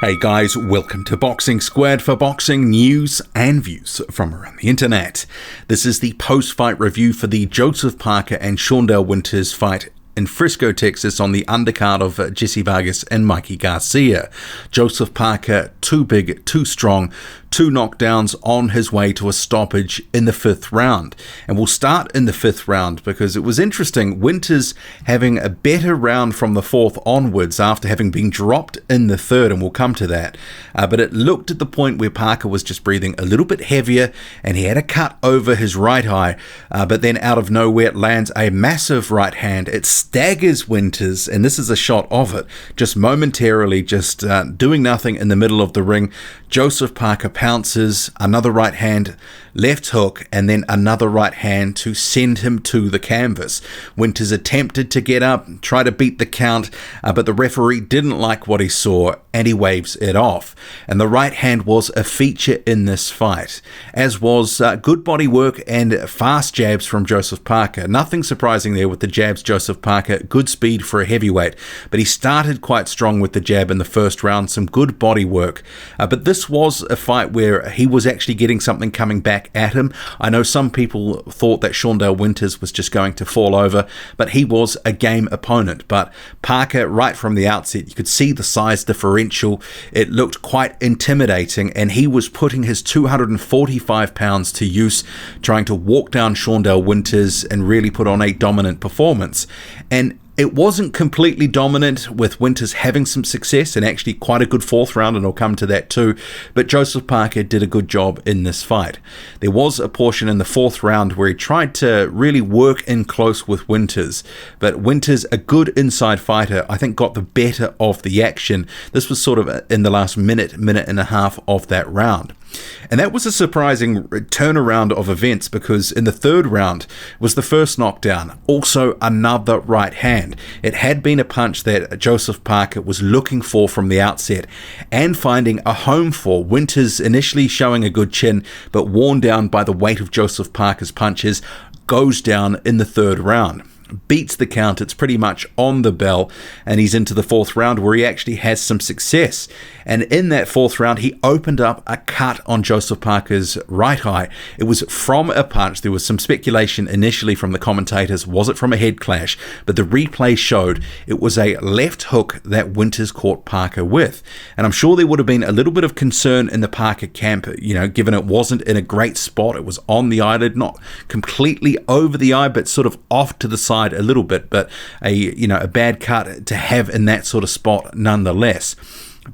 Hey guys, welcome to Boxing Squared for boxing news and views from around the internet. This is the post-fight review for the Joseph Parker and Shawndell Winters fight in Frisco, Texas, on the undercard of Jesse Vargas and Mikey Garcia. Joseph Parker, too big, too strong, 2 knockdowns on his way to a stoppage in the 5th round. And we'll start in the 5th round because it was interesting. Winters having a better round from the 4th onwards after having been dropped in the 3rd, and we'll come to that. But it looked at the point where Parker was just breathing a little bit heavier and he had a cut over his right eye, but then out of nowhere it lands a massive right hand. It staggers Winters, and this is a shot of it, just momentarily, just doing nothing in the middle of the ring. Joseph Parker pounces, another right hand, left hook, and then another right hand to send him to the canvas. Winters attempted to get up, try to beat the count, but the referee didn't like what he saw and he waves it off. And the right hand was a feature in this fight, as was good body work and fast jabs from Joseph Parker. Nothing surprising there with the jabs. Joseph Parker, good speed for a heavyweight, but he started quite strong with the jab in the 1st round, some good body work. But this was a fight where he was actually getting something coming back at him. I know some people thought that Shawndell Winters was just going to fall over, but he was a game opponent. But Parker, right from the outset, you could see the size differential. It looked quite intimidating, and he was putting his 245 pounds to use, trying to walk down Shawndell Winters and really put on a dominant performance. And it wasn't completely dominant, with Winters having some success and actually quite a good 4th round, and I'll come to that too, but Joseph Parker did a good job in this fight. There was a portion in the 4th round where he tried to really work in close with Winters, but Winters, a good inside fighter, I think got the better of the action. This was sort of in the last minute and a half of that round. And that was a surprising turnaround of events, because in the 3rd round was the first knockdown, also another right hand. It had been a punch that Joseph Parker was looking for from the outset and finding a home for. Winters initially showing a good chin, but worn down by the weight of Joseph Parker's punches, goes down in the 3rd round. Beats the count. It's pretty much on the bell, and he's into the 4th round where he actually has some success. And in that 4th round, he opened up a cut on Joseph Parker's right eye. It was from a punch. There was some speculation initially from the commentators, was it from a head clash? But the replay showed it was a left hook that Winters caught Parker with. And I'm sure there would have been a little bit of concern in the Parker camp, given it wasn't in a great spot. It was on the eyelid, not completely over the eye, but sort of off to the side a little bit, but a bad cut to have in that sort of spot nonetheless.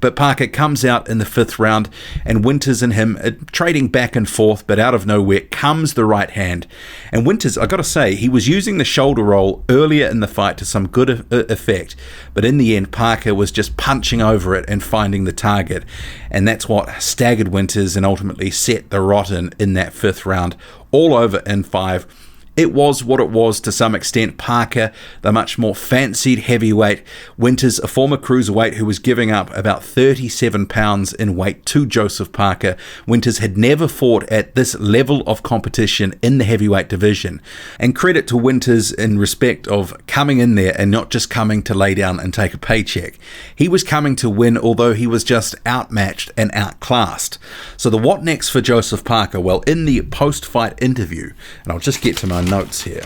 But Parker comes out in the 5th round, and Winters and him are trading back and forth, but out of nowhere comes the right hand. And Winters, I got to say, he was using the shoulder roll earlier in the fight to some good effect, but in the end, Parker was just punching over it and finding the target, and that's what staggered Winters and ultimately set the rotten in that 5th round, all over in 5. It was what it was to some extent. Parker, the much more fancied heavyweight. Winters, a former cruiserweight who was giving up about 37 pounds in weight to Joseph Parker. Winters had never fought at this level of competition in the heavyweight division. And credit to Winters in respect of coming in there and not just coming to lay down and take a paycheck. He was coming to win, although he was just outmatched and outclassed. So the what next for Joseph Parker? Well, in the post-fight interview, and I'll just get to my notes here.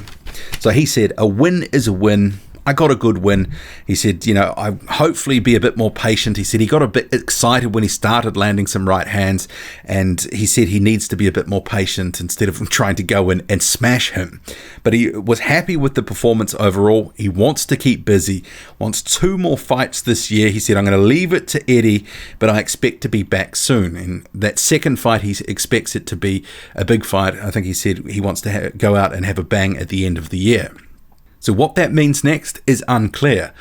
So he said, a win is a win. I got a good win. He said, I hopefully be a bit more patient. He said he got a bit excited when he started landing some right hands, and he said he needs to be a bit more patient instead of trying to go in and smash him. But he was happy with the performance overall. He wants to keep busy, wants 2 more fights this year. He said, I'm going to leave it to Eddie, but I expect to be back soon. And that 2nd fight, he expects it to be a big fight. I think he said he wants to go out and have a bang at the end of the year. So what that means next is unclear,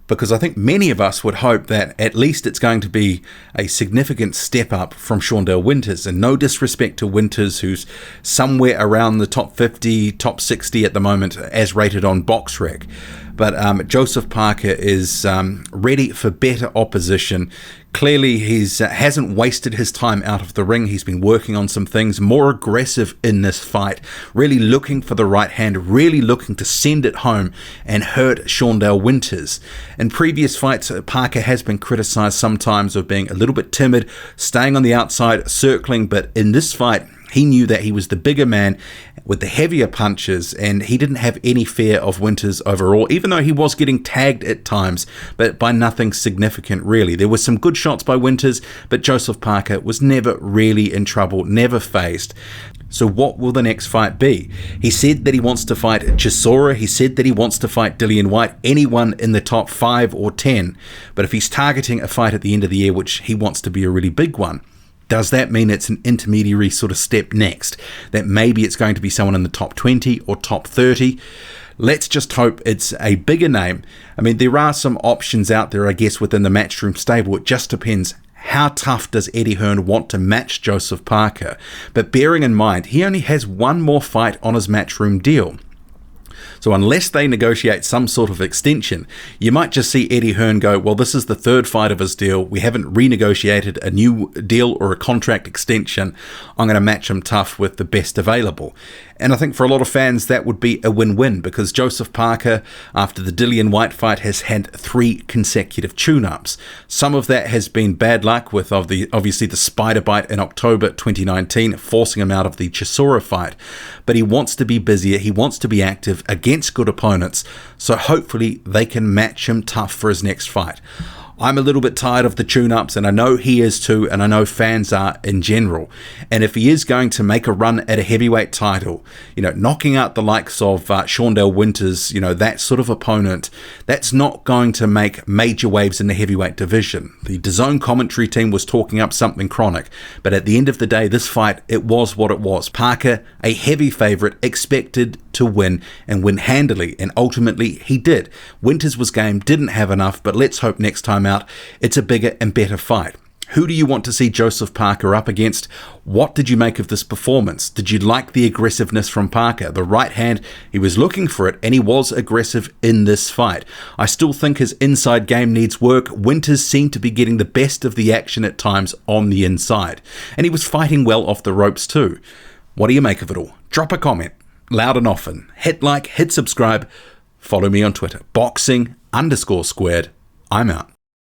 because I think many of us would hope that at least it's going to be a significant step up from Shawndell Winters. And no disrespect to Winters, who's somewhere around the top 50, top 60 at the moment as rated on BoxRec. But Joseph Parker is ready for better opposition. Clearly, he hasn't wasted his time out of the ring. He's been working on some things, more aggressive in this fight, really looking for the right hand, really looking to send it home and hurt Shawndell Winters. In previous fights, Parker has been criticised sometimes of being a little bit timid, staying on the outside, circling, but in this fight, he knew that he was the bigger man with the heavier punches, and he didn't have any fear of Winters overall, even though he was getting tagged at times, but by nothing significant really. There were some good shots by Winters, but Joseph Parker was never really in trouble, never phased. So what will the next fight be? He said that he wants to fight Chisora. He said that he wants to fight Dillian Whyte, anyone in the top 5 or 10. But if he's targeting a fight at the end of the year, which he wants to be a really big one, does that mean it's an intermediary sort of step next? That maybe it's going to be someone in the top 20 or top 30? Let's just hope it's a bigger name. I mean, there are some options out there, I guess, within the Matchroom stable. It just depends. How tough does Eddie Hearn want to match Joseph Parker? But bearing in mind, he only has one more fight on his Matchroom deal. So unless they negotiate some sort of extension, you might just see Eddie Hearn go, well, this is the third fight of his deal. We haven't renegotiated a new deal or a contract extension. I'm going to match him tough with the best available. And I think for a lot of fans, that would be a win-win, because Joseph Parker, after the Dillian Whyte fight, has had 3 consecutive tune-ups. Some of that has been bad luck with obviously the spider bite in October 2019, forcing him out of the Chisora fight. But he wants to be busier. He wants to be active against good opponents. So hopefully they can match him tough for his next fight. I'm a little bit tired of the tune-ups, and I know he is too, and I know fans are in general. And if he is going to make a run at a heavyweight title, knocking out the likes of Shawndell Winters, that sort of opponent, that's not going to make major waves in the heavyweight division. The DAZN commentary team was talking up something chronic, but at the end of the day, this fight, it was what it was. Parker, a heavy favourite, expected to win and win handily, and ultimately he did. Winters was game, didn't have enough, but let's hope next time out it's a bigger and better fight. Who do you want to see Joseph Parker up against? What did you make of this performance? Did you like the aggressiveness from Parker? The right hand, he was looking for it, and he was aggressive in this fight. I still think his inside game needs work. Winters seemed to be getting the best of the action at times on the inside, and he was fighting well off the ropes too. What do you make of it all? Drop a comment. Loud and often. Hit like, hit subscribe. Follow me on Twitter. Boxing_squared. I'm out.